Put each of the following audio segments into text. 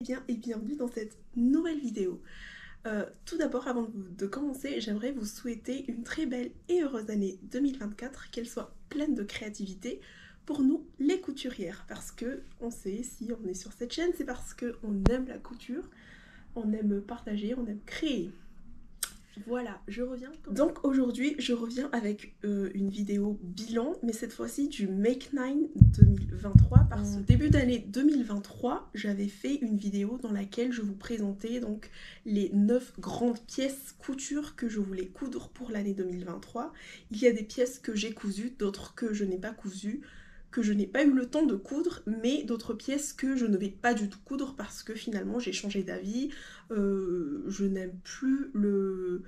bien et bienvenue dans cette nouvelle vidéo. Tout d'abord, avant de commencer, j'aimerais vous souhaiter une très belle et heureuse année 2024, qu'elle soit pleine de créativité pour nous les couturières, parce que on sait, si on est sur cette chaîne, c'est parce qu'on aime la couture, on aime partager, on aime créer. Voilà, je reviens. Donc aujourd'hui, je reviens avec une vidéo bilan, mais cette fois-ci du Make 9 2023. Parce que début d'année 2023, j'avais fait une vidéo dans laquelle je vous présentais donc les 9 grandes pièces couture que je voulais coudre pour l'année 2023. Il y a des pièces que j'ai cousues, d'autres que je n'ai pas cousues, que je n'ai pas eu le temps de coudre, mais d'autres pièces que je ne vais pas du tout coudre parce que finalement j'ai changé d'avis, je n'aime plus le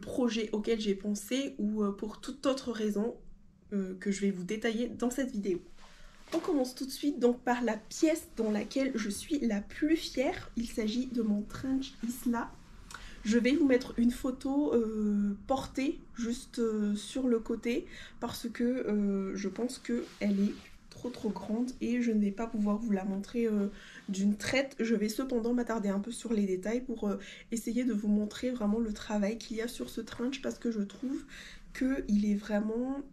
projet auquel j'ai pensé ou pour toute autre raison que je vais vous détailler dans cette vidéo. On commence tout de suite donc par la pièce dans laquelle je suis la plus fière. Il s'agit de mon trench Isla. Je vais vous mettre une photo portée juste sur le côté parce que je pense qu'elle est trop grande et je ne vais pas pouvoir vous la montrer d'une traite. Je vais cependant m'attarder un peu sur les détails pour essayer de vous montrer vraiment le travail qu'il y a sur ce trench parce que je trouve qu'il est vraiment...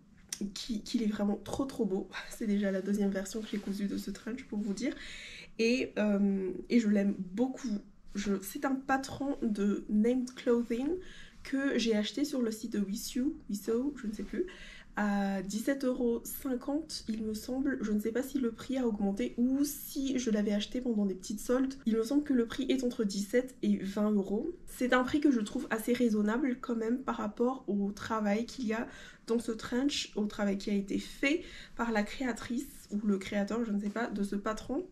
qu'il est vraiment trop beau. C'est déjà la deuxième version que j'ai cousue de ce trench pour vous dire. Et je l'aime beaucoup. C'est un patron de Named Clothing que j'ai acheté sur le site de Wisew, je ne sais plus, à 17,50 € il me semble. Je ne sais pas si le prix a augmenté ou si je l'avais acheté pendant des petites soldes. Il me semble que le prix est entre 17 et 20 €. C'est un prix que je trouve assez raisonnable quand même par rapport au travail qu'il y a dans ce trench, au travail qui a été fait par la créatrice ou le créateur, je ne sais pas, de ce patron.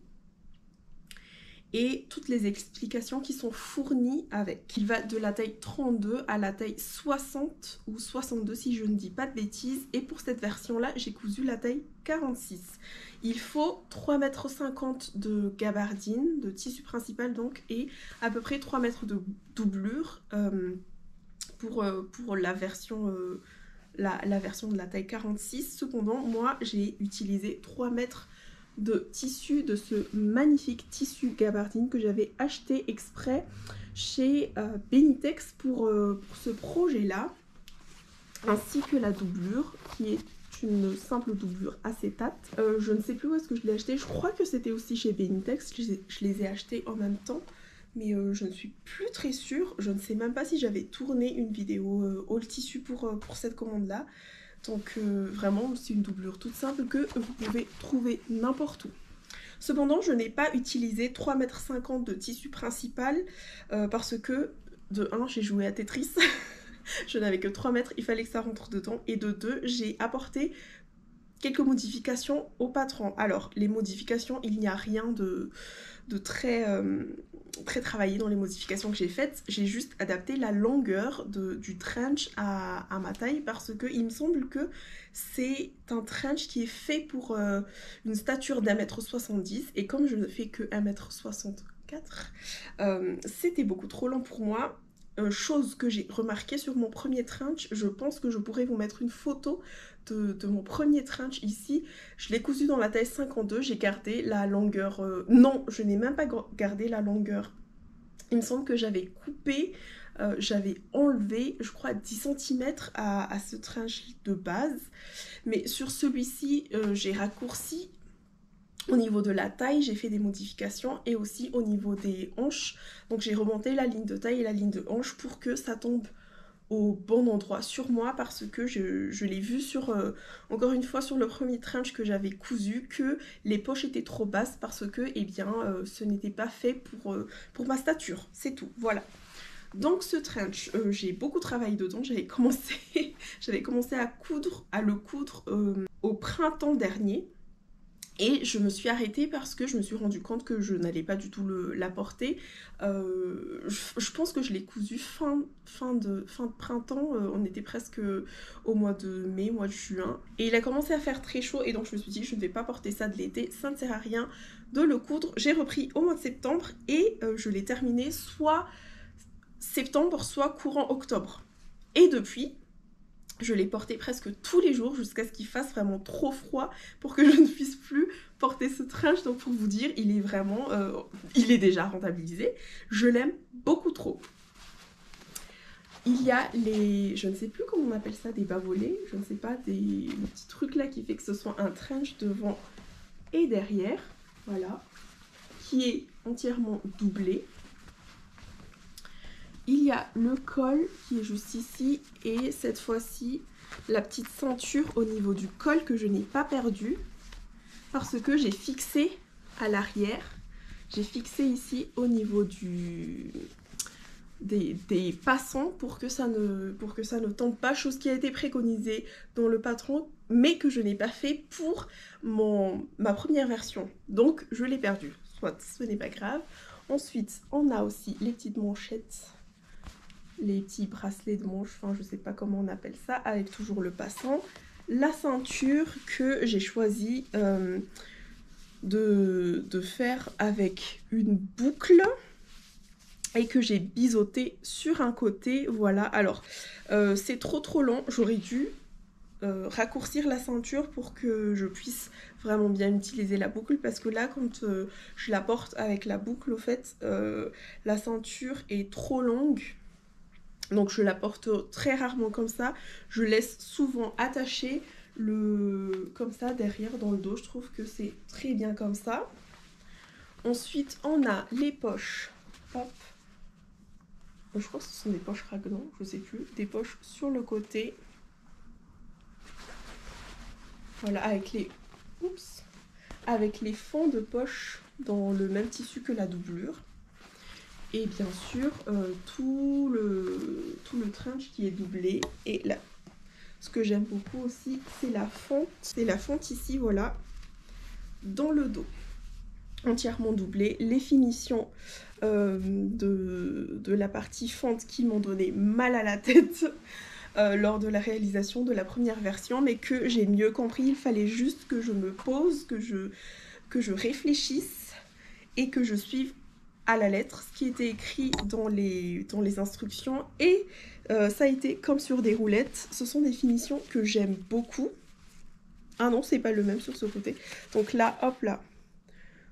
Et toutes les explications qui sont fournies avec. Il va de la taille 32 à la taille 60 ou 62 si je ne dis pas de bêtises. Et pour cette version-là, j'ai cousu la taille 46. Il faut 3,50 m de gabardine, de tissu principal donc, et à peu près 3 mètres de doublure pour la version... La version de la taille 46. Cependant, moi, j'ai utilisé 3 mètres de tissu, de ce magnifique tissu gabardine que j'avais acheté exprès chez Benitex pour ce projet-là, ainsi que la doublure, qui est une simple doublure acétate. Je ne sais plus où est-ce que je l'ai acheté, je crois que c'était aussi chez Benitex, je les ai achetés en même temps. Mais je ne suis plus très sûre, je ne sais même pas si j'avais tourné une vidéo haul tissu pour cette commande-là. Donc vraiment, c'est une doublure toute simple que vous pouvez trouver n'importe où. Cependant, je n'ai pas utilisé 3,50 m de tissu principal parce que, de 1, j'ai joué à Tetris. Je n'avais que 3 mètres, il fallait que ça rentre dedans. Et de 2, j'ai apporté quelques modifications au patron. Alors, les modifications, il n'y a rien de très travaillé dans les modifications que j'ai faites. J'ai juste adapté la longueur du trench à ma taille parce que il me semble que c'est un trench qui est fait pour une stature d'1,70 m et comme je ne fais que 1,64 m, c'était beaucoup trop long pour moi. Chose que j'ai remarqué sur mon premier trench, je pense que je pourrais vous mettre une photo de mon premier trench ici. Je l'ai cousu dans la taille 52, j'ai gardé la longueur... non, je n'ai même pas gardé la longueur. Il me semble que j'avais coupé, j'avais enlevé, je crois, 10 cm à ce trench de base. Mais sur celui-ci, j'ai raccourci. Au niveau de la taille, j'ai fait des modifications et aussi au niveau des hanches. Donc j'ai remonté la ligne de taille et la ligne de hanche pour que ça tombe au bon endroit sur moi parce que je l'ai vu sur, encore une fois sur le premier trench que j'avais cousu, que les poches étaient trop basses parce que eh bien, ce n'était pas fait pour ma stature, c'est tout, voilà. Donc ce trench, j'ai beaucoup travaillé dedans, j'avais commencé à le coudre au printemps dernier. Et je me suis arrêtée parce que je me suis rendu compte que je n'allais pas du tout la porter. Je pense que je l'ai cousu fin de printemps, on était presque au mois de mai, mois de juin. Et il a commencé à faire très chaud et donc je me suis dit je ne vais pas porter ça de l'été, ça ne sert à rien de le coudre. J'ai repris au mois de septembre et je l'ai terminé soit septembre, soit courant octobre. Et depuis, Je l'ai porté presque tous les jours jusqu'à ce qu'il fasse vraiment trop froid pour que je ne puisse plus porter ce trench. Donc pour vous dire, il est vraiment, il est déjà rentabilisé. Je l'aime beaucoup trop. Il y a les, je ne sais plus comment on appelle ça, des bas-volets, je ne sais pas, des petits trucs là qui fait que ce soit un trench devant et derrière, voilà, qui est entièrement doublé. Il y a le col qui est juste ici et cette fois-ci la petite ceinture au niveau du col que je n'ai pas perdu parce que j'ai fixé à l'arrière, j'ai fixé ici au niveau des passants pour que ça ne tombe pas, chose qui a été préconisée dans le patron mais que je n'ai pas fait pour ma première version, donc je l'ai perdu, soit ce n'est pas grave. Ensuite on a aussi les petites manchettes, les petits bracelets de manche, enfin je sais pas comment on appelle ça, avec toujours le passant, la ceinture que j'ai choisi de faire avec une boucle et que j'ai biseauté sur un côté, voilà. Alors c'est trop long, j'aurais dû raccourcir la ceinture pour que je puisse vraiment bien utiliser la boucle parce que là quand je la porte avec la boucle, au fait la ceinture est trop longue. Donc je la porte très rarement comme ça, je laisse souvent attacher comme ça derrière dans le dos, je trouve que c'est très bien comme ça. Ensuite on a les poches, hop, je crois que ce sont des poches raglan, je sais plus, des poches sur le côté, voilà, avec les fonds de poche dans le même tissu que la doublure. Et bien sûr, tout le trench qui est doublé. Et là, ce que j'aime beaucoup aussi, c'est la fente. C'est la fente ici, voilà, dans le dos. Entièrement doublé. Les finitions de la partie fente qui m'ont donné mal à la tête lors de la réalisation de la première version. Mais que j'ai mieux compris, il fallait juste que je me pose, que je réfléchisse et que je suive à la lettre ce qui était écrit dans les instructions et ça a été comme sur des roulettes. Ce sont des finitions que j'aime beaucoup. Ah non, c'est pas le même sur ce côté. Donc là, hop là,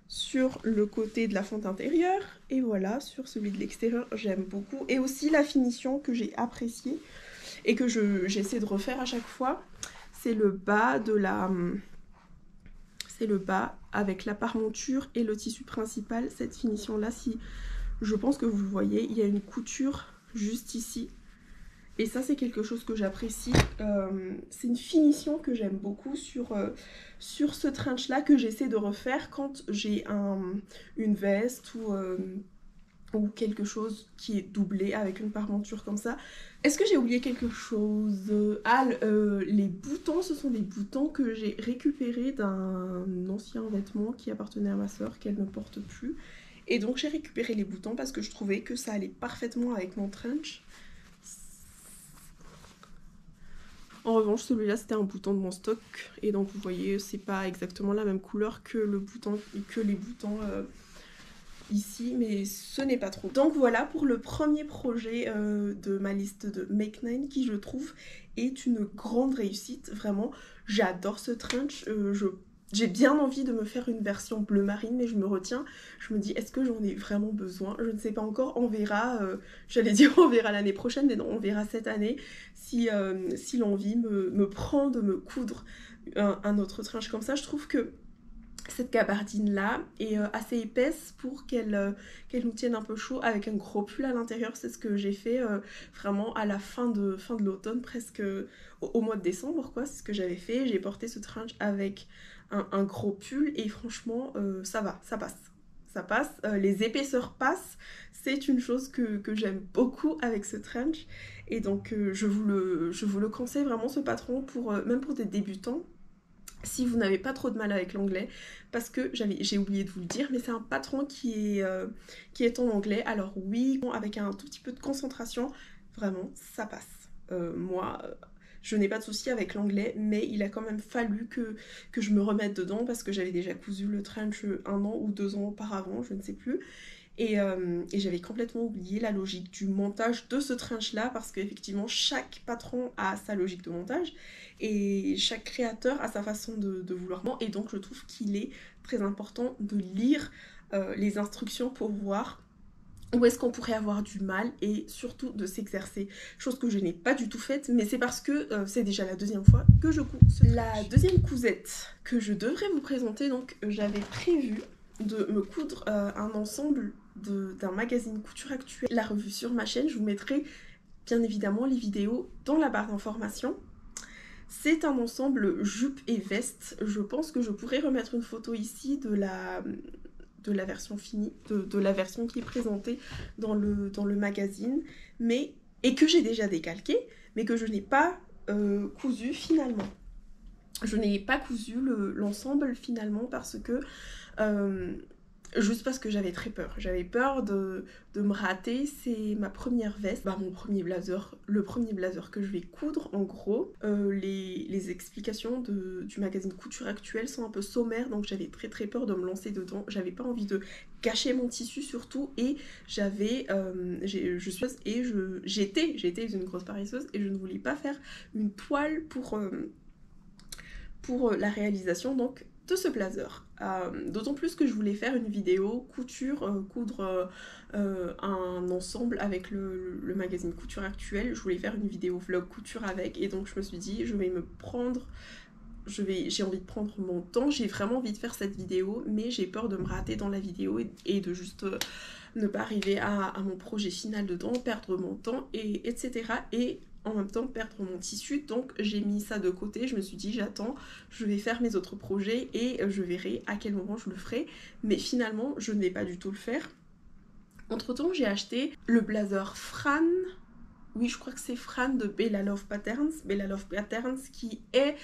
sur le côté de la fente intérieure et voilà, sur celui de l'extérieur, j'aime beaucoup. Et aussi la finition que j'ai appréciée et que j'essaie de refaire à chaque fois, c'est le bas de la... C'est le bas avec la parmenture et le tissu principal. Cette finition là, si je pense que vous le voyez, il y a une couture juste ici et ça c'est quelque chose que j'apprécie. C'est une finition que j'aime beaucoup sur ce trench là, que j'essaie de refaire quand j'ai une veste ou quelque chose qui est doublé avec une parmenture comme ça. Est-ce que j'ai oublié quelque chose? Ah, les boutons, ce sont des boutons que j'ai récupérés d'un ancien vêtement qui appartenait à ma soeur, qu'elle ne porte plus. Et donc j'ai récupéré les boutons parce que je trouvais que ça allait parfaitement avec mon trench. En revanche, celui-là, c'était un bouton de mon stock. Et donc vous voyez, c'est pas exactement la même couleur que les boutons... ici, mais ce n'est pas trop. Donc voilà pour le premier projet de ma liste de Make 9 qui je trouve est une grande réussite, vraiment j'adore ce trench. J'ai bien envie de me faire une version bleu marine mais je me retiens, je me dis est-ce que j'en ai vraiment besoin, je ne sais pas encore, on verra, j'allais dire on verra l'année prochaine mais non, on verra cette année si l'envie me prend de me coudre un autre trench comme ça. Je trouve que cette gabardine là est assez épaisse pour qu'elle nous tienne un peu chaud avec un gros pull à l'intérieur. C'est ce que j'ai fait vraiment à la fin de l'automne, presque au mois de décembre quoi. C'est ce que j'avais fait, j'ai porté ce trench avec un gros pull et franchement ça va, ça passe, les épaisseurs passent, c'est une chose que j'aime beaucoup avec ce trench et donc je vous le conseille vraiment, ce patron, même pour des débutants. Si vous n'avez pas trop de mal avec l'anglais, parce que j'ai oublié de vous le dire, mais c'est un patron qui est en anglais. Alors oui, avec un tout petit peu de concentration, vraiment, ça passe. Moi, je n'ai pas de souci avec l'anglais, mais il a quand même fallu que je me remette dedans, parce que j'avais déjà cousu le trench 1 an ou 2 ans auparavant, je ne sais plus. Et j'avais complètement oublié la logique du montage de ce trench là, parce qu'effectivement chaque patron a sa logique de montage et chaque créateur a sa façon de vouloir. Et donc je trouve qu'il est très important de lire les instructions pour voir où est-ce qu'on pourrait avoir du mal et surtout de s'exercer, chose que je n'ai pas du tout faite, mais c'est parce que c'est déjà la deuxième fois que je couds ce trench. La deuxième cousette que je devrais vous présenter, donc j'avais prévu de me coudre un ensemble d'un magazine Couture Actuelle, la revue sur ma chaîne. Je vous mettrai bien évidemment les vidéos dans la barre d'information. C'est un ensemble jupe et veste. Je pense que je pourrais remettre une photo ici de la version finie, de la version qui est présentée dans le magazine, et que j'ai déjà décalqué, mais que je n'ai pas cousu finalement. Je n'ai pas cousu l'ensemble finalement parce que juste parce que j'avais très peur. J'avais peur de me rater. C'est ma première veste, mon premier blazer, le premier blazer que je vais coudre en gros. Les explications du magazine Couture Actuelle sont un peu sommaires, donc j'avais très peur de me lancer dedans. J'avais pas envie de gâcher mon tissu surtout, et j'étais une grosse paresseuse et je ne voulais pas faire une toile pour la réalisation donc de ce blazer. D'autant plus que je voulais faire une vidéo couture, coudre un ensemble avec le magazine Couture Actuelle. Je voulais faire une vidéo vlog couture avec, et donc je me suis dit j'ai envie de prendre mon temps, j'ai vraiment envie de faire cette vidéo, mais j'ai peur de me rater dans la vidéo et de juste ne pas arriver à mon projet final dedans, perdre mon temps, etc. Et en même temps perdre mon tissu. Donc j'ai mis ça de côté, je me suis dit j'attends, je vais faire mes autres projets et je verrai à quel moment je le ferai. Mais finalement je ne vais pas du tout le faire. Entre temps j'ai acheté le blazer Fran, oui je crois que c'est Fran de Bella Love Patterns, qui est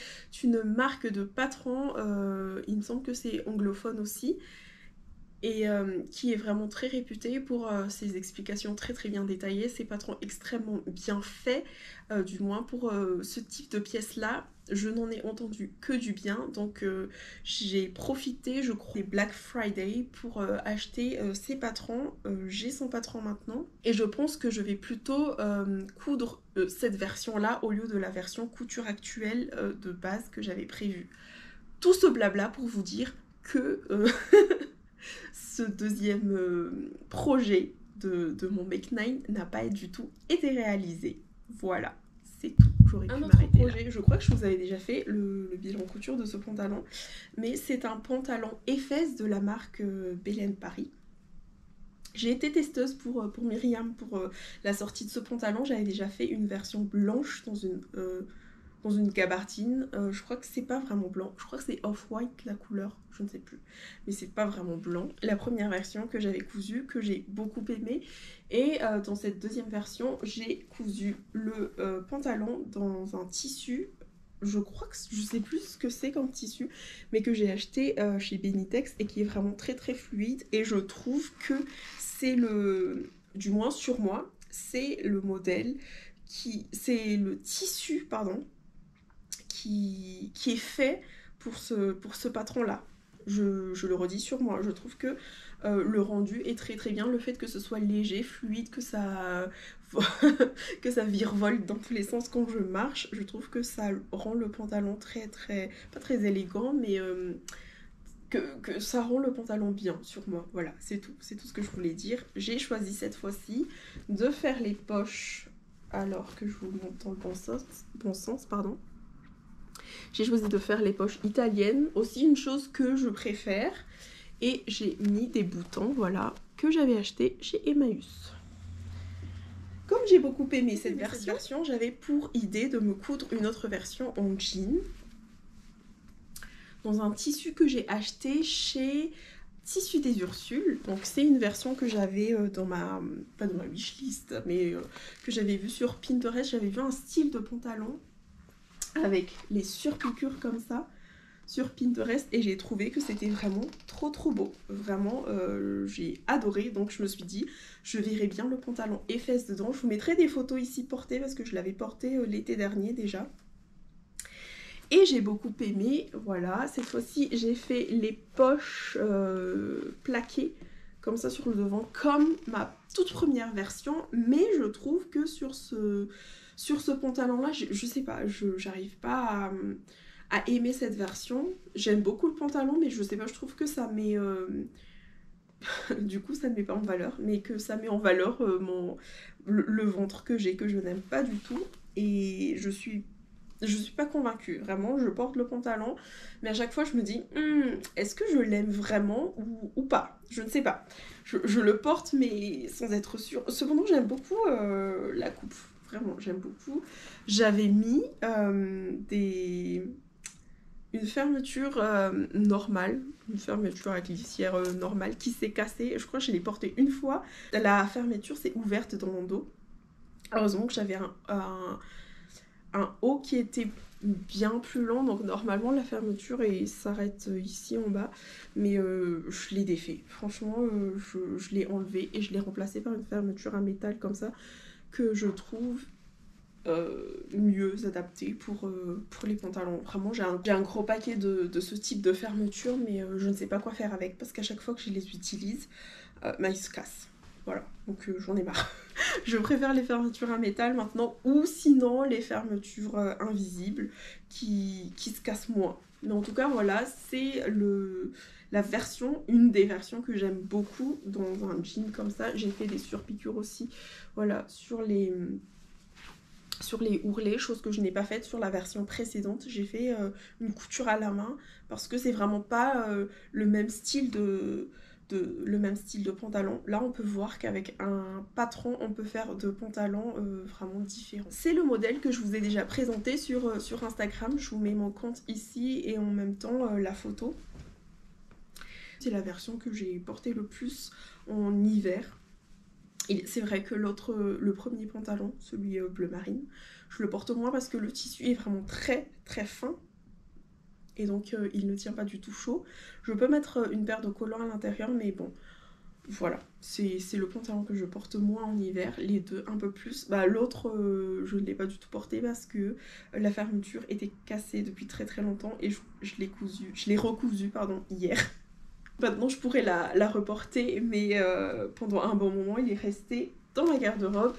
une marque de patron, il me semble que c'est anglophone aussi, et qui est vraiment très réputée pour ses explications très bien détaillées, ses patrons extrêmement bien faits, du moins pour ce type de pièces là. Je n'en ai entendu que du bien, donc j'ai profité, je crois, des Black Friday pour acheter ces patrons. J'ai son patron maintenant, et je pense que je vais plutôt coudre cette version là au lieu de la version Couture Actuelle de base que j'avais prévue. Tout ce blabla pour vous dire que ce deuxième projet de mon Make 9 n'a pas du tout été réalisé. Voilà, c'est tout. J'aurais pu m'arrêter là. Je crois que je vous avais déjà fait le bilan couture de ce pantalon, mais c'est un pantalon Efes de la marque Belen Paris. J'ai été testeuse pour Myriam pour la sortie de ce pantalon. J'avais déjà fait une version blanche dans une gabardine. Je crois que c'est pas vraiment blanc, je crois que c'est off-white la couleur, je ne sais plus, mais c'est pas vraiment blanc. La première version que j'avais cousue, que j'ai beaucoup aimé, et dans cette deuxième version j'ai cousu le pantalon dans un tissu, je crois que je sais plus ce que c'est comme tissu, mais que j'ai acheté chez Benitex et qui est vraiment très fluide, et je trouve que c'est du moins sur moi, c'est le modèle c'est le tissu, pardon, qui est fait pour ce patron là. Je le redis sur moi, je trouve que le rendu est très bien, le fait que ce soit léger, fluide, que ça que ça virevolte dans tous les sens quand je marche, je trouve que ça rend le pantalon pas très élégant, mais que ça rend le pantalon bien sur moi. Voilà, c'est tout ce que je voulais dire. J'ai choisi cette fois-ci de faire les poches, alors que je vous montre dans le bon sens, pardon. J'ai choisi de faire les poches italiennes, aussi une chose que je préfère, et j'ai mis des boutons, voilà, que j'avais acheté chez Emmaüs. Comme j'ai beaucoup aimé cette version, j'avais pour idée de me coudre une autre version en jean, dans un tissu que j'ai acheté chez Tissu des Ursules. Donc c'est une version que j'avais dans pas dans ma wishlist, mais que j'avais vu sur Pinterest. J'avais vu un style de pantalon avec les surpiqûres comme ça sur Pinterest, et j'ai trouvé que c'était vraiment trop beau. Vraiment, j'ai adoré, donc je me suis dit, je verrai bien le pantalon et fesses dedans. Je vous mettrai des photos ici portées, parce que je l'avais porté l'été dernier déjà. Et j'ai beaucoup aimé, voilà. Cette fois-ci, j'ai fait les poches plaquées comme ça sur le devant, comme ma toute première version, mais je trouve que sur ce pantalon là, je sais pas, j'arrive pas à aimer cette version. J'aime beaucoup le pantalon, mais je sais pas, je trouve que ça met du coup ça ne met pas en valeur, mais que ça met en valeur le ventre que j'ai, que je n'aime pas du tout, et je suis pas convaincue, vraiment. Je porte le pantalon, mais à chaque fois je me dis est-ce que je l'aime vraiment ou pas, je ne sais pas. Je le porte mais sans être sûre. Cependant j'aime beaucoup la coupe, vraiment j'aime beaucoup. J'avais mis une fermeture normale, une fermeture à glissière normale qui s'est cassée. Je crois que je l'ai portée une fois. La fermeture s'est ouverte dans mon dos. Heureusement que j'avais un haut qui était bien plus long, donc normalement la fermeture s'arrête ici en bas, mais je l'ai défait. Franchement, je l'ai enlevé et je l'ai remplacé par une fermeture à métal comme ça, que je trouve mieux adapté pour les pantalons. Vraiment, j'ai un gros paquet de ce type de fermeture, mais je ne sais pas quoi faire avec, parce qu'à chaque fois que je les utilise, ils se cassent. Voilà, donc j'en ai marre. Je préfère les fermetures à métal maintenant, ou sinon les fermetures invisibles qui se cassent moins. Mais en tout cas, voilà, c'est une des versions que j'aime beaucoup dans un jean comme ça. J'ai fait des surpiqûres aussi, voilà, sur les ourlets, chose que je n'ai pas faite sur la version précédente. J'ai fait une couture à la main, parce que c'est vraiment pas le même style de pantalon. Là on peut voir qu'avec un patron on peut faire de pantalons vraiment différents. C'est le modèle que je vous ai déjà présenté sur Instagram. Je vous mets mon compte ici et en même temps la photo. C'est la version que j'ai portée le plus en hiver. C'est vrai que le premier pantalon, celui bleu marine, je le porte moins parce que le tissu est vraiment très très fin. Et donc il ne tient pas du tout chaud. Je peux mettre une paire de collants à l'intérieur, mais bon, voilà. C'est le pantalon que je porte moins en hiver, les deux un peu plus. Bah, l'autre, je ne l'ai pas du tout porté parce que la fermeture était cassée depuis très très longtemps et je l'ai recousu pardon, hier. Maintenant je pourrais la reporter, mais pendant un bon moment il est resté dans ma garde-robe.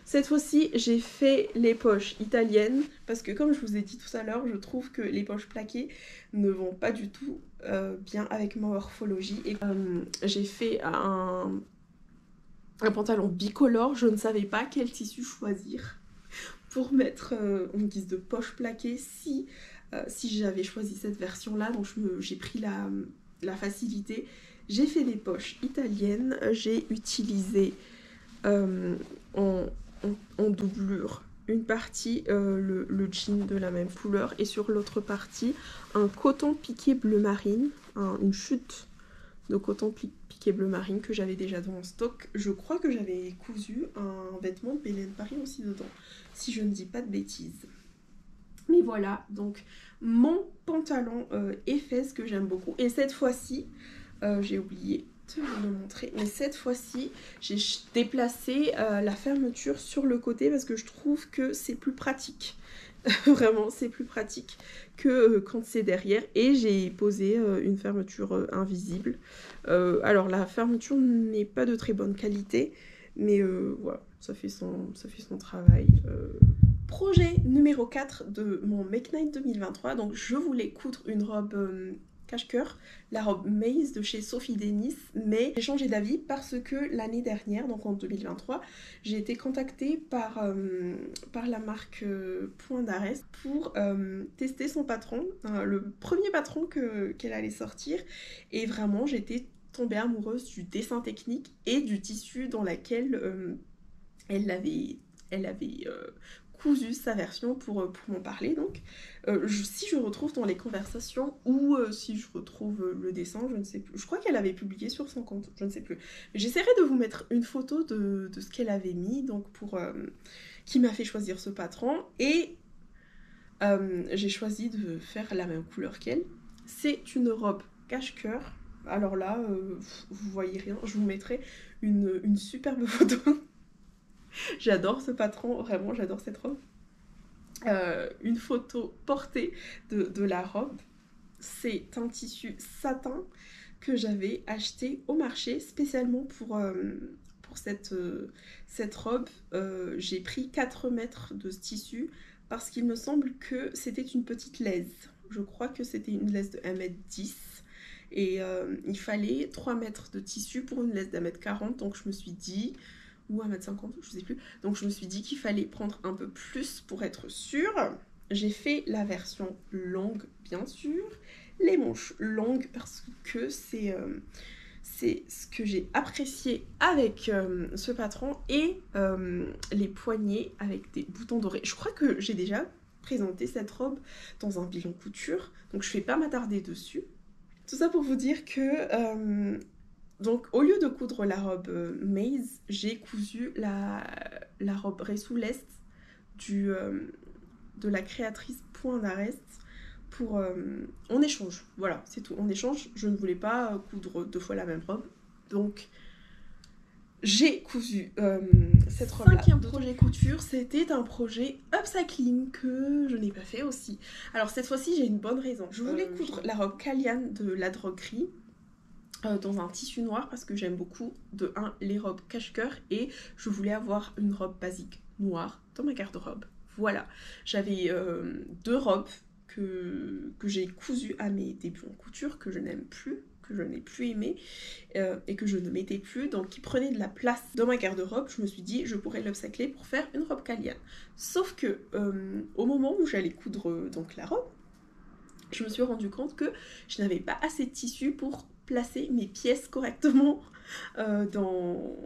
Cette fois-ci, j'ai fait les poches italiennes, parce que comme je vous ai dit tout à l'heure, je trouve que les poches plaquées ne vont pas du tout bien avec ma morphologie. Et j'ai fait un pantalon bicolore. Je ne savais pas quel tissu choisir pour mettre en guise de poche plaquée si j'avais choisi cette version-là. Donc j'ai pris la facilité. J'ai fait des poches italiennes. J'ai utilisé en doublure une partie le jean de la même couleur, et sur l'autre partie un coton piqué bleu marine, une chute de coton piqué bleu marine que j'avais déjà dans mon stock. Je crois que j'avais cousu un vêtement de Belen Paris aussi dedans, si je ne dis pas de bêtises. Mais voilà, donc mon pantalon Efes que j'aime beaucoup. Et cette fois-ci, j'ai oublié de vous le montrer, mais cette fois-ci j'ai déplacé la fermeture sur le côté parce que je trouve que c'est plus pratique. Vraiment c'est plus pratique que quand c'est derrière, et j'ai posé une fermeture invisible. Alors la fermeture n'est pas de très bonne qualité, mais voilà, ça fait son travail. Projet numéro 4 de mon Make Night 2023, donc je voulais coudre une robe cache-cœur, la robe Maze de chez Sophie Denis, mais j'ai changé d'avis parce que l'année dernière, donc en 2023, j'ai été contactée par la marque Point d'Arrest pour tester son patron, le premier patron qu'elle allait sortir, et vraiment j'étais tombée amoureuse du dessin technique et du tissu dans lequel elle avait cousu sa version pour m'en parler. Donc si je retrouve dans les conversations ou si je retrouve le dessin, je ne sais plus, je crois qu'elle avait publié sur son compte, je ne sais plus, mais j'essaierai de vous mettre une photo de ce qu'elle avait mis, donc qui m'a fait choisir ce patron, et j'ai choisi de faire la même couleur qu'elle. C'est une robe cache-cœur. Alors là vous voyez rien, je vous mettrai une superbe photo. J'adore ce patron, vraiment j'adore cette robe. Une photo portée de la robe. C'est un tissu satin que j'avais acheté au marché spécialement pour cette robe. J'ai pris 4 mètres de ce tissu parce qu'il me semble que c'était une petite laise. Je crois que c'était une laise de 1m10 et il fallait 3 mètres de tissu pour une laise d'1m40, donc je me suis dit, ou 1m50, je sais plus, donc je me suis dit qu'il fallait prendre un peu plus pour être sûre. J'ai fait la version longue, bien sûr, les manches longues parce que c'est ce que j'ai apprécié avec ce patron, et les poignets avec des boutons dorés. Je crois que j'ai déjà présenté cette robe dans un bilan couture, donc je ne vais pas m'attarder dessus. Tout ça pour vous dire que donc au lieu de coudre la robe Maze, j'ai cousu la robe Ressou l'Est de la créatrice Point d'Arrest pour en échange. Voilà, c'est tout. En échange, je ne voulais pas coudre 2 fois la même robe. Donc j'ai cousu cette robe-là. 5e projet couture, c'était un projet upcycling que je n'ai pas fait aussi. Alors cette fois-ci, j'ai une bonne raison. Je voulais coudre la robe Kalian de la droguerie dans un tissu noir parce que j'aime beaucoup, de 1, les robes cache-cœur, et je voulais avoir une robe basique noire dans ma garde-robe. Voilà, j'avais 2 robes que j'ai cousues à mes débuts en couture, que je n'aime plus, que je n'ai plus aimé et que je ne mettais plus, donc qui prenaient de la place dans ma garde-robe. Je me suis dit, je pourrais l'upcycler pour faire une robe Kalian. Sauf que au moment où j'allais coudre donc la robe, je me suis rendu compte que je n'avais pas assez de tissu pour placer mes pièces correctement dans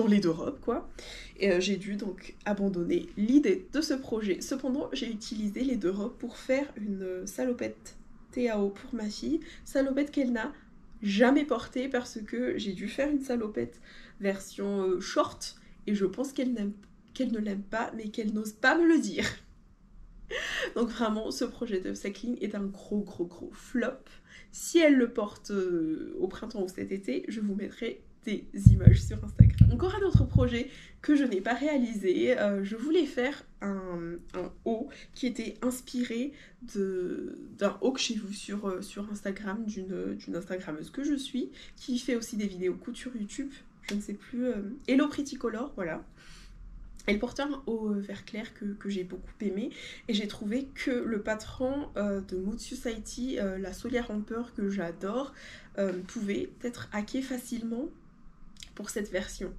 les 2 robes, quoi. Et j'ai dû donc abandonner l'idée de ce projet. Cependant, j'ai utilisé les 2 robes pour faire une salopette TAO pour ma fille, salopette qu'elle n'a jamais portée parce que j'ai dû faire une salopette version short, et je pense qu'elle ne l'aime pas, mais qu'elle n'ose pas me le dire. Donc vraiment, ce projet de upcycling est un gros flop. Si elle le porte au printemps ou cet été, je vous mettrai des images sur Instagram. Encore un autre projet que je n'ai pas réalisé. Je voulais faire un haut qui était inspiré d'un haut que j'ai vu sur Instagram d'une Instagrammeuse que je suis, qui fait aussi des vidéos couture YouTube, je ne sais plus, Hello Pretty Color, voilà. Elle portait un haut vert clair que j'ai beaucoup aimé, et j'ai trouvé que le patron de Mood Society, la Solia Ramper que j'adore, pouvait être hacké facilement pour cette version.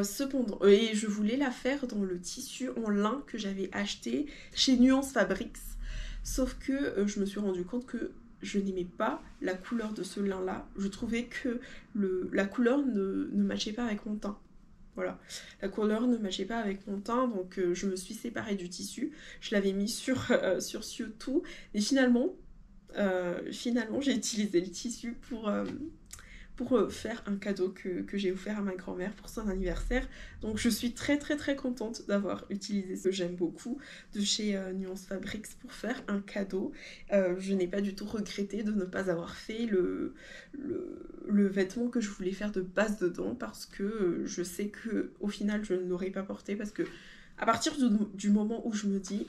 Cependant, et je voulais la faire dans le tissu en lin que j'avais acheté chez Nuance Fabrics, sauf que je me suis rendu compte que je n'aimais pas la couleur de ce lin là. Je trouvais que la couleur ne matchait pas avec mon teint. Voilà, la couleur ne matchait pas avec mon teint, donc je me suis séparée du tissu. Je l'avais mis sur Sioux, et finalement j'ai utilisé le tissu pour faire un cadeau que j'ai offert à ma grand-mère pour son anniversaire. Donc je suis très contente d'avoir utilisé ce que j'aime beaucoup de chez Nuance Fabrics pour faire un cadeau. Je n'ai pas du tout regretté de ne pas avoir fait le vêtement que je voulais faire de base dedans, parce que je sais que au final je ne l'aurais pas porté, parce que à partir du moment où je me dis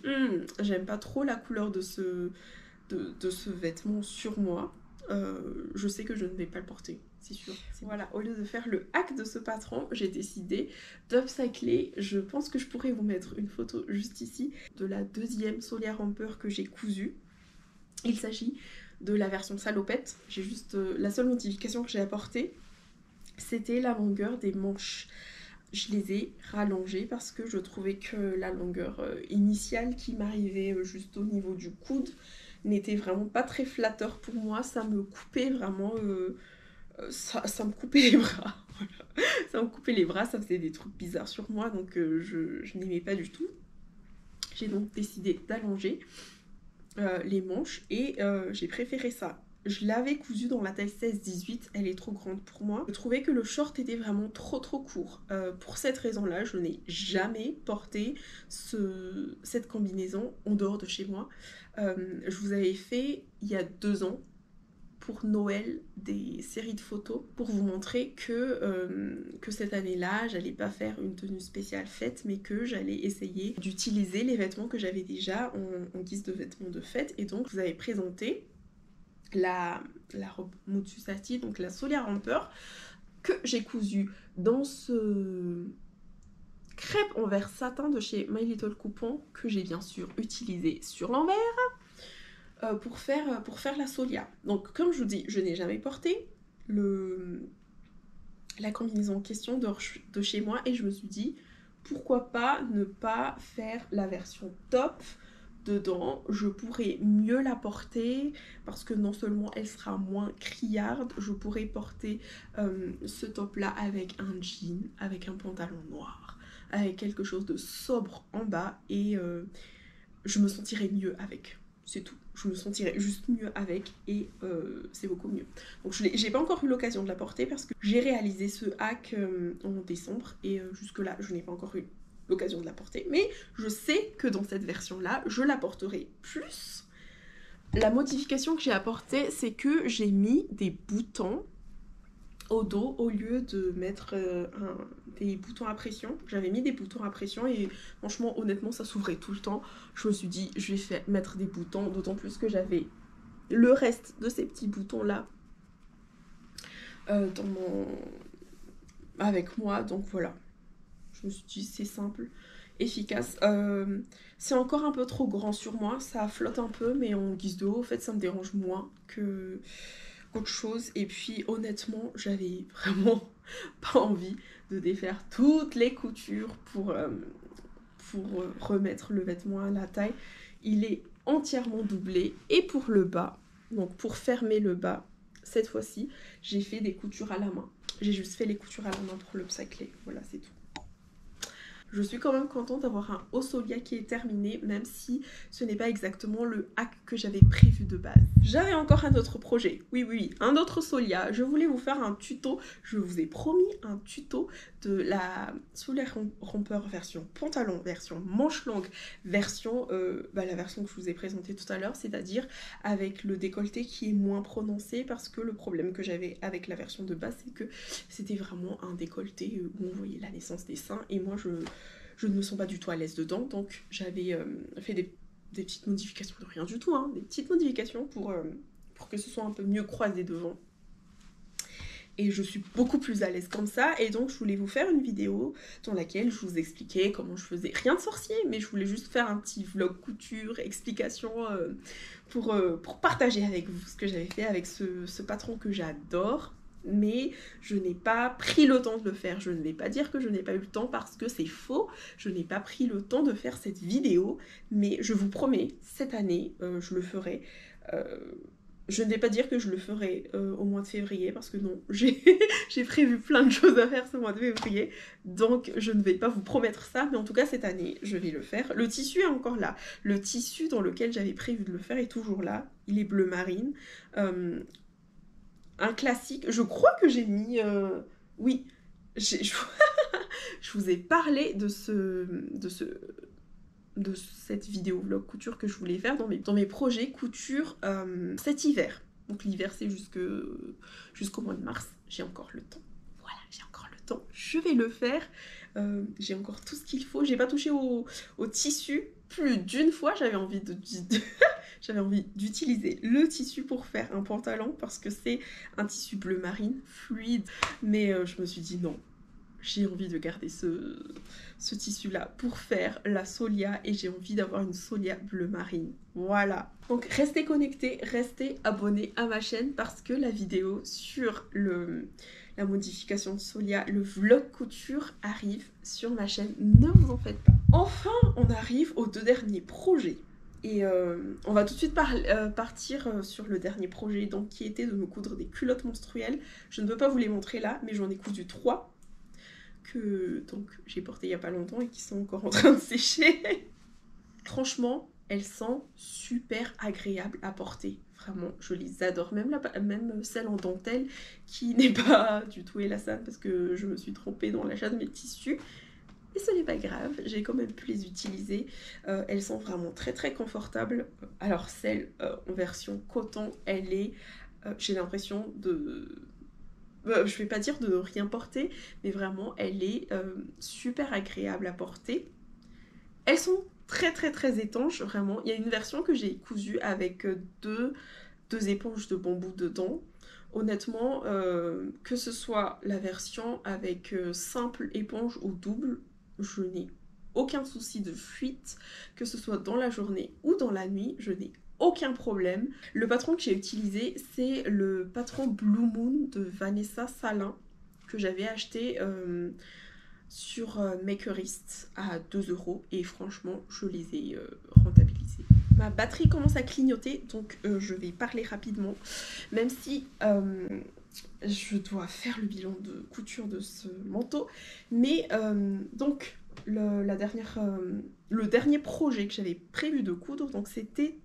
j'aime pas trop la couleur de ce vêtement sur moi, je sais que je ne vais pas le porter, c'est sûr. Voilà, au lieu de faire le hack de ce patron, j'ai décidé d'upcycler. Je pense que je pourrais vous mettre une photo juste ici de la 2e Solia Ramper que j'ai cousue. Il s'agit de la version salopette. J'ai juste la seule modification que j'ai apportée, c'était la longueur des manches. Je les ai rallongées parce que je trouvais que la longueur initiale qui m'arrivait juste au niveau du coude n'était vraiment pas très flatteur pour moi. Ça me coupait vraiment, ça me coupait les bras. Voilà. Ça me coupait les bras, ça faisait des trucs bizarres sur moi, donc je n'aimais pas du tout. J'ai donc décidé d'allonger les manches, et j'ai préféré ça. Je l'avais cousue dans la taille 16-18, elle est trop grande pour moi. Je trouvais que le short était vraiment trop court. Pour cette raison-là, je n'ai jamais porté cette combinaison en dehors de chez moi. Je vous avais fait, il y a 2 ans, pour Noël, des séries de photos pour vous montrer que cette année-là, j'allais pas faire une tenue spéciale fête, mais que j'allais essayer d'utiliser les vêtements que j'avais déjà en guise de vêtements de fête. Et donc, je vous avais présenté la robe Mutsusati, donc la Solia Ramper, que j'ai cousue dans ce crêpe en verre satin de chez My Little Coupon, que j'ai bien sûr utilisé sur l'envers pour faire la Solia. Donc comme je vous dis, je n'ai jamais porté la combinaison en question de chez moi et je me suis dit pourquoi pas ne pas faire la version top dedans, je pourrais mieux la porter parce que non seulement elle sera moins criarde, je pourrais porter ce top là avec un jean, avec un pantalon noir, avec quelque chose de sobre en bas et je me sentirais mieux avec. C'est tout, je me sentirais juste mieux avec et c'est beaucoup mieux. Donc j'ai pas encore eu l'occasion de la porter parce que j'ai réalisé ce hack en décembre et jusque là je n'ai pas encore eu l'occasion de la porter, mais je sais que dans cette version là je la porterai plus. La modification que j'ai apportée, c'est que j'ai mis des boutons au dos au lieu de mettre des boutons à pression. J'avais mis des boutons à pression et franchement honnêtement ça s'ouvrait tout le temps. Je me suis dit je vais mettre des boutons, d'autant plus que j'avais le reste de ces petits boutons là avec moi, donc voilà. Je me suis dit c'est simple, efficace. C'est encore un peu trop grand sur moi, ça flotte un peu, mais en guise de haut, en fait, ça me dérange moins qu'autre chose. Et puis, honnêtement, j'avais vraiment pas envie de défaire toutes les coutures pour remettre le vêtement à la taille. Il est entièrement doublé. Et pour le bas, donc pour fermer le bas, cette fois-ci, j'ai fait des coutures à la main. J'ai juste fait les coutures à la main pour le upcycler. Voilà, c'est tout. Je suis quand même contente d'avoir un haut Solia qui est terminé, même si ce n'est pas exactement le hack que j'avais prévu de base. J'avais encore un autre projet, oui, un autre Solia. Je voulais vous faire un tuto, je vous ai promis un tuto de la Solia Romper version pantalon, version manche longue, version, la version que je vous ai présentée tout à l'heure, c'est-à-dire avec le décolleté qui est moins prononcé, parce que le problème que j'avais avec la version de base, c'est que c'était vraiment un décolleté où on voyait la naissance des seins, et moi je ne me sens pas du tout à l'aise dedans, donc j'avais fait des petites modifications de rien du tout, hein, des petites modifications pour que ce soit un peu mieux croisé devant. Et je suis beaucoup plus à l'aise comme ça, et donc je voulais vous faire une vidéo dans laquelle je vous expliquais comment je faisais. Rien de sorcier, mais je voulais juste faire un petit vlog couture, explication pour partager avec vous ce que j'avais fait avec ce patron que j'adore. Mais je n'ai pas pris le temps de le faire. Je ne vais pas dire que je n'ai pas eu le temps parce que c'est faux. Je n'ai pas pris le temps de faire cette vidéo, mais je vous promets, cette année, je le ferai. Je ne vais pas dire que je le ferai au mois de février parce que non, j'ai prévu plein de choses à faire ce mois de février, donc je ne vais pas vous promettre ça, mais en tout cas cette année, je vais le faire. Le tissu est encore là. Le tissu dans lequel j'avais prévu de le faire est toujours là. Il est bleu marine. Un classique, je crois que j'ai mis... oui, je vous ai parlé de cette vidéo vlog couture que je voulais faire dans mes projets couture cet hiver. Donc l'hiver c'est jusqu'au mois de mars, j'ai encore le temps. Voilà, j'ai encore le temps, je vais le faire. J'ai encore tout ce qu'il faut, j'ai pas touché au tissu plus d'une fois, j'avais envie d'utiliser le tissu pour faire un pantalon parce que c'est un tissu bleu marine, fluide, mais je me suis dit non, j'ai envie de garder ce tissu là pour faire la Solia et j'ai envie d'avoir une Solia bleu marine. Voilà. Donc restez connectés, restez abonnés à ma chaîne parce que la vidéo sur la modification de Solia, le vlog couture arrive sur ma chaîne, ne vous en faites pas. Enfin, on arrive aux 2 derniers projets. Et on va tout de suite partir sur le dernier projet, donc qui était de me coudre des culottes menstruelles. Je ne peux pas vous les montrer là, mais j'en ai cousu 3 que donc j'ai porté il n'y a pas longtemps et qui sont encore en train de sécher. Franchement, elles sont super agréables à porter. Vraiment, je les adore. Même celle en dentelle qui n'est pas du tout élassane parce que je me suis trompée dans l'achat de mes tissus. Et ce n'est pas grave, j'ai quand même pu les utiliser. Elles sont vraiment très très confortables. Alors celle en version coton, elle est, j'ai l'impression je vais pas dire de ne rien porter, mais vraiment elle est super agréable à porter. Elles sont très très très étanches, vraiment. Il y a une version que j'ai cousue avec 2 2 éponges de bambou dedans. Honnêtement, que ce soit la version avec simple éponge ou double, je n'ai aucun souci de fuite, que ce soit dans la journée ou dans la nuit, je n'ai aucun problème. Le patron que j'ai utilisé, c'est le patron Blue Moon de Vanessa Salin, que j'avais acheté sur Makerist à 2 € et franchement, je les ai rentabilisés. Ma batterie commence à clignoter, donc je vais parler rapidement, même si je dois faire le bilan de couture de ce manteau. Mais donc, le dernier projet que j'avais prévu de coudre, donc c'était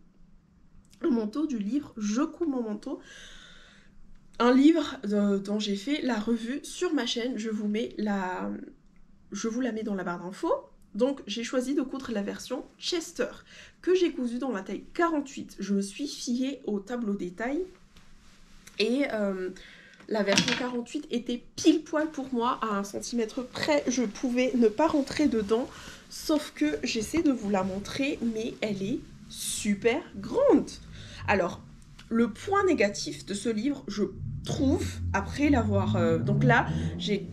un manteau du livre Je couds mon manteau. Un livre dont j'ai fait la revue sur ma chaîne, je vous la mets dans la barre d'infos. Donc j'ai choisi de coudre la version Chester, que j'ai cousue dans la taille 48. Je me suis fiée au tableau détail. Et la version 48 était pile poil pour moi, à 1 cm près. Je pouvais ne pas rentrer dedans, sauf que j'essaie de vous la montrer, mais elle est super grande. Alors, le point négatif de ce livre, je trouve, après l'avoir... donc là, j'ai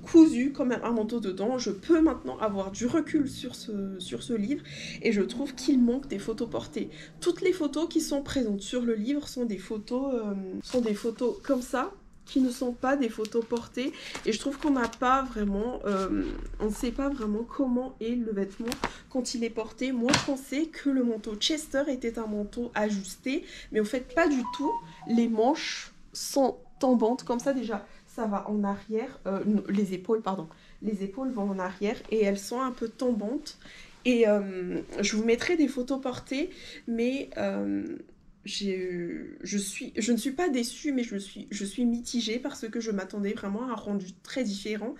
cousu quand même un manteau dedans, je peux maintenant avoir du recul sur ce livre et je trouve qu'il manque des photos portées. Toutes les photos qui sont présentes sur le livre sont des photos comme ça, qui ne sont pas des photos portées, et je trouve qu'on n'a pas vraiment, on ne sait pas vraiment comment est le vêtement quand il est porté. Moi je pensais que le manteau Chester était un manteau ajusté, mais au fait pas du tout. Les manches sont tombantes comme ça déjà. Ça va en arrière, les épaules vont en arrière et elles sont un peu tombantes. Et je vous mettrai des photos portées, mais je ne suis pas déçue, mais je suis mitigée parce que je m'attendais vraiment à un rendu très différent.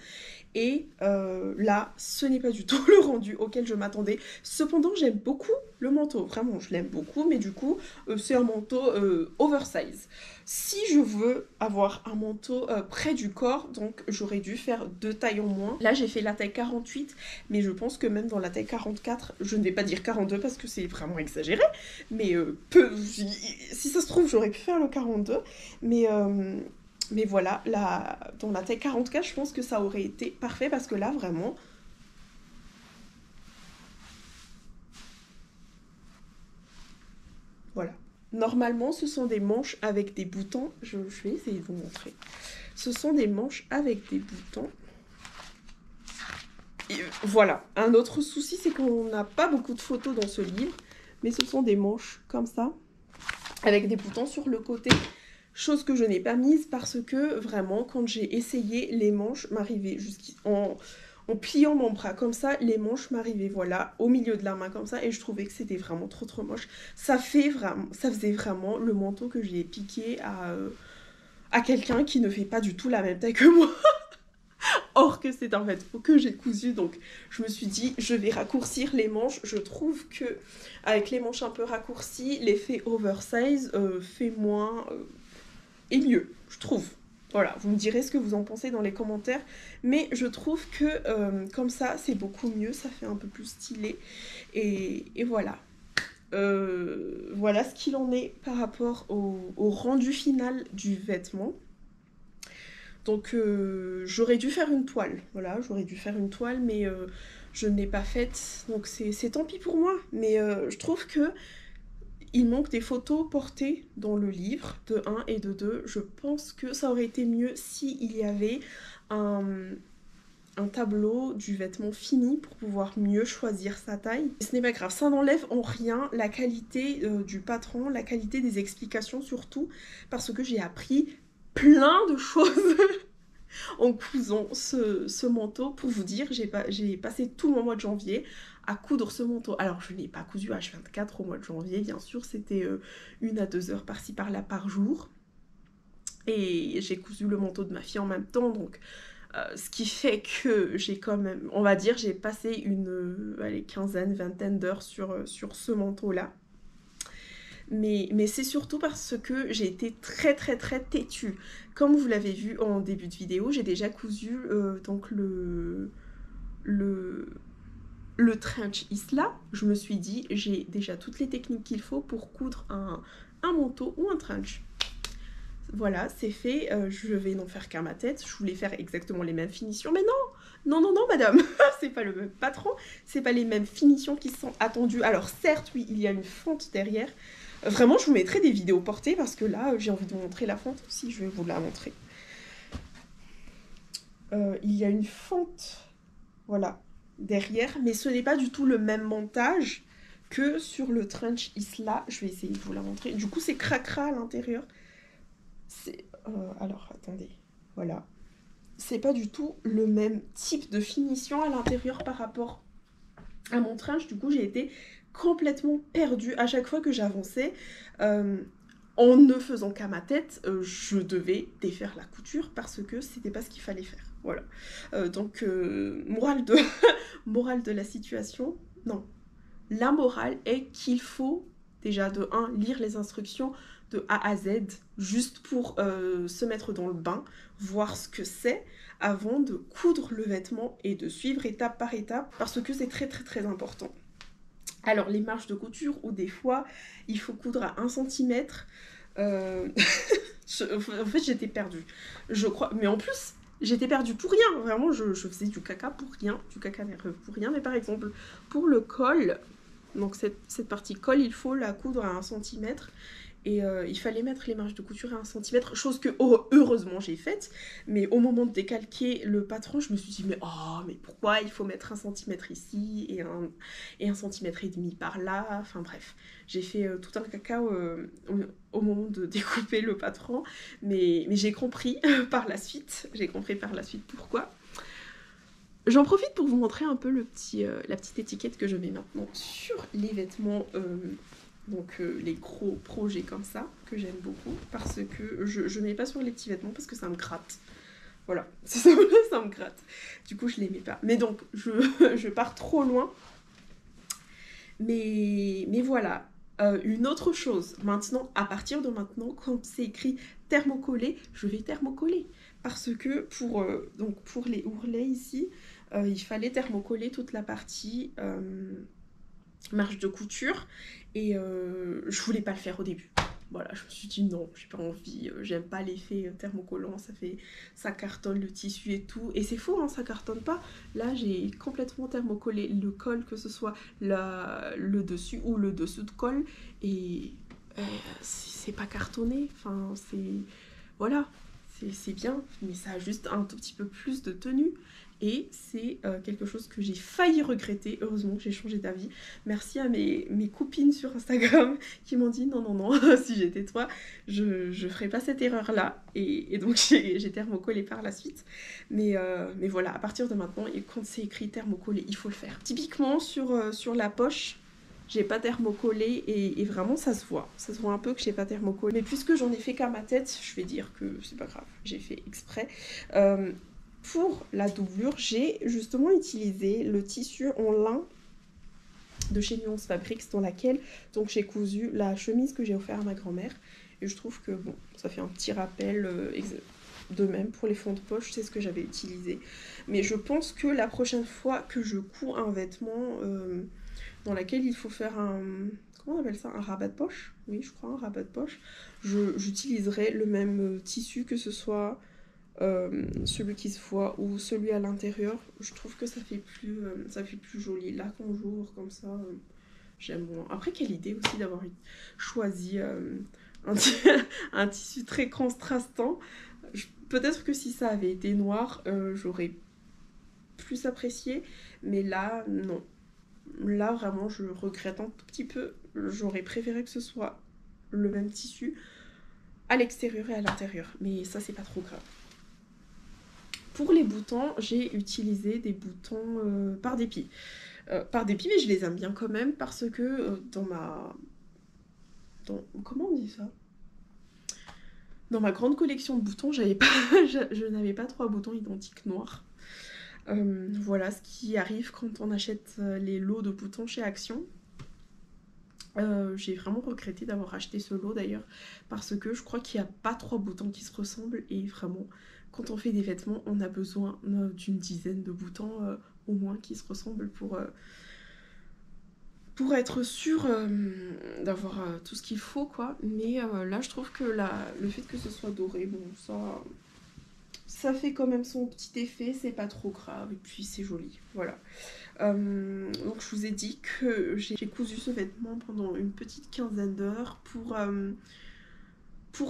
Et là, ce n'est pas du tout le rendu auquel je m'attendais. Cependant, j'aime beaucoup le manteau. Vraiment, je l'aime beaucoup. Mais du coup, c'est un manteau oversize. Si je veux avoir un manteau près du corps, donc j'aurais dû faire 2 tailles en moins. Là, j'ai fait la taille 48. Mais je pense que même dans la taille 44, je ne vais pas dire 42 parce que c'est vraiment exagéré. Mais si ça se trouve, j'aurais pu faire le 42. Mais voilà, dans la taille 44, je pense que ça aurait été parfait parce que là, vraiment... Voilà. Normalement, ce sont des manches avec des boutons. Je vais essayer de vous montrer. Ce sont des manches avec des boutons. Et voilà. Un autre souci, c'est qu'on n'a pas beaucoup de photos dans ce livre. Mais ce sont des manches comme ça, avec des boutons sur le côté. Chose que je n'ai pas mise parce que vraiment, quand j'ai essayé, les manches m'arrivaient en pliant mon bras comme ça, les manches m'arrivaient, voilà, au milieu de la main comme ça, et je trouvais que c'était vraiment trop moche. Ça faisait vraiment le manteau que j'ai piqué à quelqu'un qui ne fait pas du tout la même taille que moi. Or que c'est un vêtement que j'ai cousu, donc je me suis dit, je vais raccourcir les manches. Je trouve que avec les manches un peu raccourcies, l'effet oversize fait moins... et mieux, je trouve. Voilà, vous me direz ce que vous en pensez dans les commentaires, mais je trouve que comme ça, c'est beaucoup mieux, ça fait un peu plus stylé, et voilà. Voilà ce qu'il en est par rapport au rendu final du vêtement. Donc j'aurais dû faire une toile, voilà, j'aurais dû faire une toile, mais je ne l'ai pas faite, donc c'est tant pis pour moi, mais je trouve que il manque des photos portées dans le livre, de 1 et de 2. Je pense que ça aurait été mieux s'il y avait un tableau du vêtement fini pour pouvoir mieux choisir sa taille. Et ce n'est pas grave, ça n'enlève en rien la qualité du patron, la qualité des explications surtout, parce que j'ai appris plein de choses en cousant ce manteau. Pour vous dire, j'ai passé tout mon mois de janvier à coudre ce manteau. Alors je n'ai pas cousu H24 au mois de janvier, bien sûr, c'était 1 à 2 heures par-ci par-là par jour. Et j'ai cousu le manteau de ma fille en même temps, donc ce qui fait que j'ai quand même, on va dire, j'ai passé une quinzaine, vingtaine d'heures sur ce manteau-là. Mais c'est surtout parce que j'ai été très têtue. Comme vous l'avez vu en début de vidéo, j'ai déjà cousu donc le trench isla. Je me suis dit, j'ai déjà toutes les techniques qu'il faut pour coudre un manteau ou un trench. Voilà, c'est fait, je vais n'en faire qu'à ma tête, je voulais faire exactement les mêmes finitions, mais non, madame, c'est pas le même patron, c'est pas les mêmes finitions qui sont attendues. Alors certes, oui, il y a une fente derrière, vraiment, je vous mettrai des vidéos portées, parce que là, j'ai envie de vous montrer la fente aussi, je vais vous la montrer. Il y a une fente, voilà, derrière, mais ce n'est pas du tout le même montage que sur le trench Isla, je vais essayer de vous la montrer, du coup c'est cracra à l'intérieur. Alors, attendez, voilà. C'est pas du tout le même type de finition à l'intérieur par rapport à mon trench. Du coup, j'ai été complètement perdue à chaque fois que j'avançais. En ne faisant qu'à ma tête, je devais défaire la couture parce que c'était pas ce qu'il fallait faire. Voilà. Donc, morale de la situation, non. La morale est qu'il faut déjà de 1, lire les instructions de A à Z, juste pour se mettre dans le bain, voir ce que c'est, avant de coudre le vêtement et de suivre étape par étape, parce que c'est très très très important. Alors les marges de couture, où des fois, il faut coudre à 1 cm, en fait j'étais perdue, je crois, mais en plus, j'étais perdue pour rien, vraiment je faisais du caca pour rien, du caca nerveux pour rien, mais par exemple, pour le col, donc cette partie col, il faut la coudre à 1 cm, et il fallait mettre les marges de couture à 1 cm, chose que heureusement j'ai faite, mais au moment de décalquer le patron, je me suis dit mais pourquoi il faut mettre 1 cm ici et 1,5 cm par là, enfin bref, j'ai fait tout un caca au moment de découper le patron, mais j'ai compris par la suite, pourquoi. J'en profite pour vous montrer un peu la petite étiquette que je mets maintenant sur les vêtements, donc les gros projets comme ça, que j'aime beaucoup, parce que je mets pas sur les petits vêtements parce que ça me gratte. Voilà, ça me gratte. Du coup, je les mets pas. Mais donc, je pars trop loin. Mais voilà. Une autre chose, maintenant, à partir de maintenant, quand c'est écrit thermocollé, je vais thermocoller. Parce que pour les ourlets ici, il fallait thermocoller toute la partie marge de couture, et je voulais pas le faire au début. Voilà, je me suis dit non, j'ai pas envie, j'aime pas l'effet thermocollant, ça cartonne le tissu et tout, et c'est faux, hein, ça cartonne pas. Là, j'ai complètement thermocollé le col, que ce soit le dessus ou le dessous de col, et c'est pas cartonné, enfin, voilà, c'est bien, mais ça a juste un tout petit peu plus de tenue. Et c'est quelque chose que j'ai failli regretter. Heureusement que j'ai changé d'avis. Merci à mes copines sur Instagram qui m'ont dit non, si j'étais toi, je ferais pas cette erreur-là. Et donc j'ai thermocollé par la suite. Mais voilà, à partir de maintenant, et quand c'est écrit thermocollé, il faut le faire. Typiquement sur la poche, j'ai pas thermocollé et vraiment ça se voit. Ça se voit un peu que j'ai pas thermocollé. Mais puisque j'en ai fait qu'à ma tête, je vais dire que c'est pas grave. J'ai fait exprès. Pour la doublure, j'ai justement utilisé le tissu en lin de chez Nuance Fabrics, dans laquelle donc j'ai cousu la chemise que j'ai offert à ma grand-mère. Et je trouve que bon, ça fait un petit rappel. De même pour les fonds de poche, c'est ce que j'avais utilisé. Mais je pense que la prochaine fois que je couds un vêtement dans laquelle il faut faire comment on appelle ça, un rabat de poche, oui je crois, un rabat de poche, j'utiliserai le même tissu, que ce soit celui qui se voit ou celui à l'intérieur. Je trouve que ça fait plus joli. Là qu'on joue comme ça, j'aime moins. Après, quelle idée aussi d'avoir choisi un tissu très contrastant. Peut-être que si ça avait été noir, j'aurais plus apprécié, mais là, non. Là, vraiment, je regrette un tout petit peu. J'aurais préféré que ce soit le même tissu à l'extérieur et à l'intérieur, mais ça, c'est pas trop grave. Pour les boutons, j'ai utilisé des boutons par dépit. Par dépit, mais je les aime bien quand même, parce que comment on dit ça ? Dans ma grande collection de boutons, je n'avais pas 3 boutons identiques noirs. Voilà ce qui arrive quand on achète les lots de boutons chez Action. J'ai vraiment regretté d'avoir acheté ce lot d'ailleurs, parce que je crois qu'il n'y a pas 3 boutons qui se ressemblent, et vraiment, quand on fait des vêtements, on a besoin d'une dizaine de boutons au moins qui se ressemblent pour être sûr d'avoir tout ce qu'il faut, quoi. Mais là, je trouve que le fait que ce soit doré, bon, ça fait quand même son petit effet, c'est pas trop grave, et puis c'est joli, voilà. Donc je vous ai dit que j'ai cousu ce vêtement pendant une petite quinzaine d'heures pour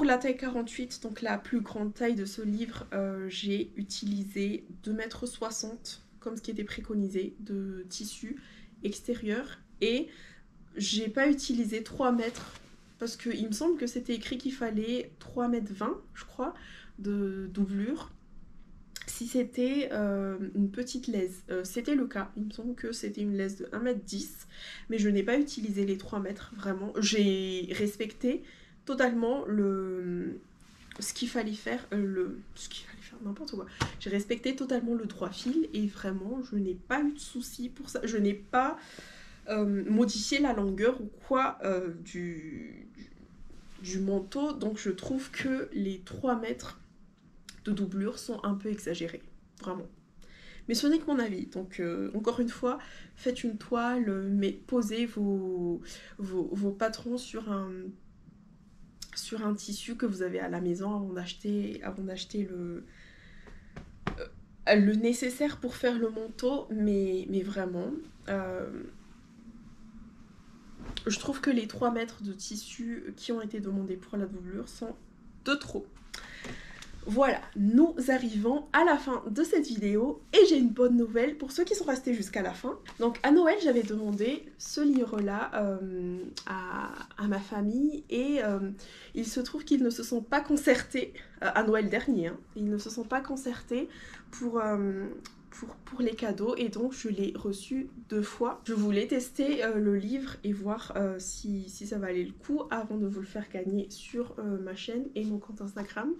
la taille 48, donc la plus grande taille de ce livre, j'ai utilisé 2,60 m, comme ce qui était préconisé, de tissu extérieur, et j'ai pas utilisé 3 mètres, parce qu'il me semble que c'était écrit qu'il fallait 3,20 m, je crois, de doublure, si c'était une petite laise. C'était le cas, il me semble que c'était une laise de 1,10 m, mais je n'ai pas utilisé les 3 mètres, vraiment. J'ai respecté totalement ce qu'il fallait faire, n'importe quoi. J'ai respecté totalement le droit fil, et vraiment, je n'ai pas eu de soucis pour ça. Je n'ai pas modifié la longueur ou quoi du manteau, donc je trouve que les 3 mètres de doublure sont un peu exagérés, vraiment. Mais ce n'est que mon avis, donc encore une fois, faites une toile, mais posez vos patrons sur un tissu que vous avez à la maison avant d'acheter le nécessaire pour faire le manteau, mais vraiment, je trouve que les 3 mètres de tissu qui ont été demandés pour la doublure sont de trop. Voilà, nous arrivons à la fin de cette vidéo et j'ai une bonne nouvelle pour ceux qui sont restés jusqu'à la fin. Donc à Noël, j'avais demandé ce livre-là à ma famille et il se trouve qu'ils ne se sont pas concertés, à Noël dernier, hein, ils ne se sont pas concertés pour les cadeaux, et donc je l'ai reçu 2 fois. Je voulais tester le livre et voir si ça valait le coup avant de vous le faire gagner sur ma chaîne et mon compte Instagram.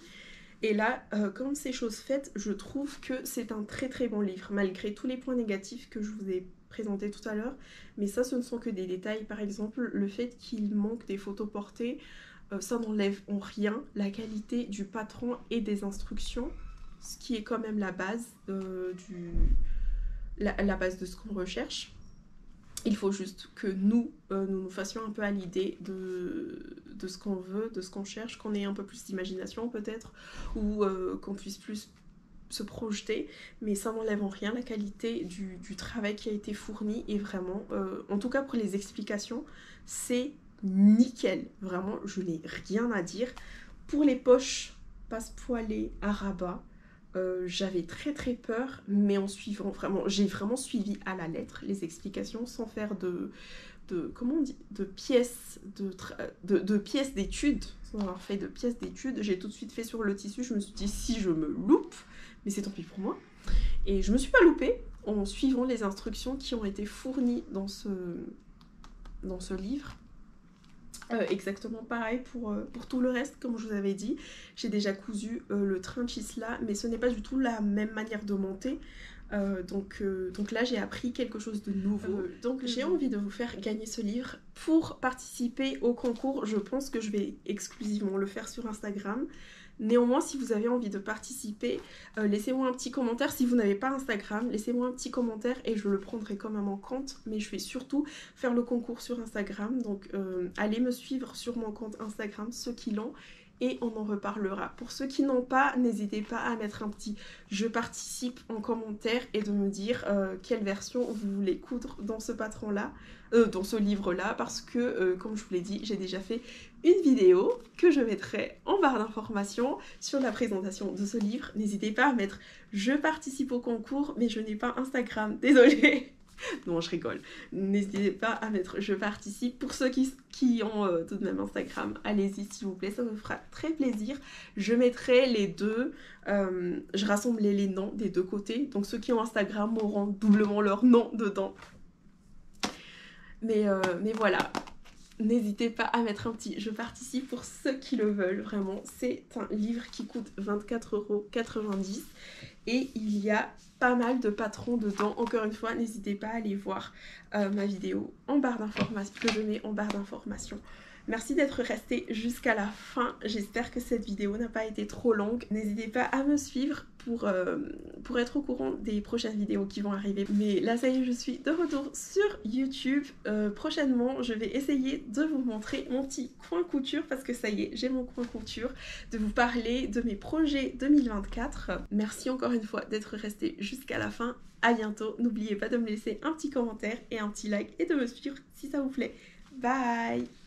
Et là, comme c'est chose faite, je trouve que c'est un très très bon livre, malgré tous les points négatifs que je vous ai présentés tout à l'heure. Mais ça, ce ne sont que des détails. Par exemple, le fait qu'il manque des photos portées, ça n'enlève en rien la qualité du patron et des instructions, ce qui est quand même la base, la base de ce qu'on recherche. Il faut juste que nous fassions un peu à l'idée de ce qu'on veut, de ce qu'on cherche, qu'on ait un peu plus d'imagination peut-être, ou qu'on puisse plus se projeter, mais ça n'enlève en rien la qualité du travail qui a été fourni, et vraiment, en tout cas pour les explications, c'est nickel, vraiment, je n'ai rien à dire. Pour les poches passe-poilées à rabat, j'avais très très peur, mais en suivant vraiment, j'ai vraiment suivi à la lettre les explications sans faire comment on dit, de pièces d'études, sans avoir fait de pièces d'études. J'ai tout de suite fait sur le tissu, je me suis dit si je me loupe, mais c'est tant pis pour moi. Et je me suis pas loupée en suivant les instructions qui ont été fournies dans ce livre. Exactement pareil pour tout le reste, comme je vous avais dit. J'ai déjà cousu le trinchisla, mais ce n'est pas du tout la même manière de monter. Donc là, j'ai appris quelque chose de nouveau. Donc j'ai envie de vous faire gagner ce livre. Pour participer au concours, je pense que je vais exclusivement le faire sur Instagram. Néanmoins, si vous avez envie de participer, laissez-moi un petit commentaire. Si vous n'avez pas Instagram, laissez-moi un petit commentaire et je le prendrai quand même en compte. Mais je vais surtout faire le concours sur Instagram. Donc allez me suivre sur mon compte Instagram, ceux qui l'ont, et on en reparlera. Pour ceux qui n'ont pas, n'hésitez pas à mettre un petit « je participe » en commentaire et de me dire quelle version vous voulez coudre dans ce patron-là, dans ce livre-là, parce que, comme je vous l'ai dit, j'ai déjà fait une vidéo que je mettrai en barre d'informations sur la présentation de ce livre. N'hésitez pas à mettre « je participe au concours », mais je n'ai pas Instagram, désolée. Non, je rigole. N'hésitez pas à mettre « je participe ». Pour ceux qui ont tout de même Instagram, allez-y s'il vous plaît, ça me fera très plaisir. Je mettrai les deux, je rassemblerai les noms des deux côtés. Donc ceux qui ont Instagram auront doublement leur nom dedans. Mais voilà. N'hésitez pas à mettre un petit « je participe » pour ceux qui le veulent, vraiment. C'est un livre qui coûte 24,90 € et il y a pas mal de patrons dedans. Encore une fois, n'hésitez pas à aller voir ma vidéo en barre d'informations, que je mets en barre d'informations. Merci d'être resté jusqu'à la fin. J'espère que cette vidéo n'a pas été trop longue. N'hésitez pas à me suivre pour être au courant des prochaines vidéos qui vont arriver. Mais là ça y est, je suis de retour sur YouTube. Prochainement je vais essayer de vous montrer mon petit coin couture parce que ça y est, j'ai mon coin couture, de vous parler de mes projets 2024. Merci encore une fois d'être resté jusqu'à la fin. À bientôt, n'oubliez pas de me laisser un petit commentaire et un petit like et de me suivre si ça vous plaît. Bye!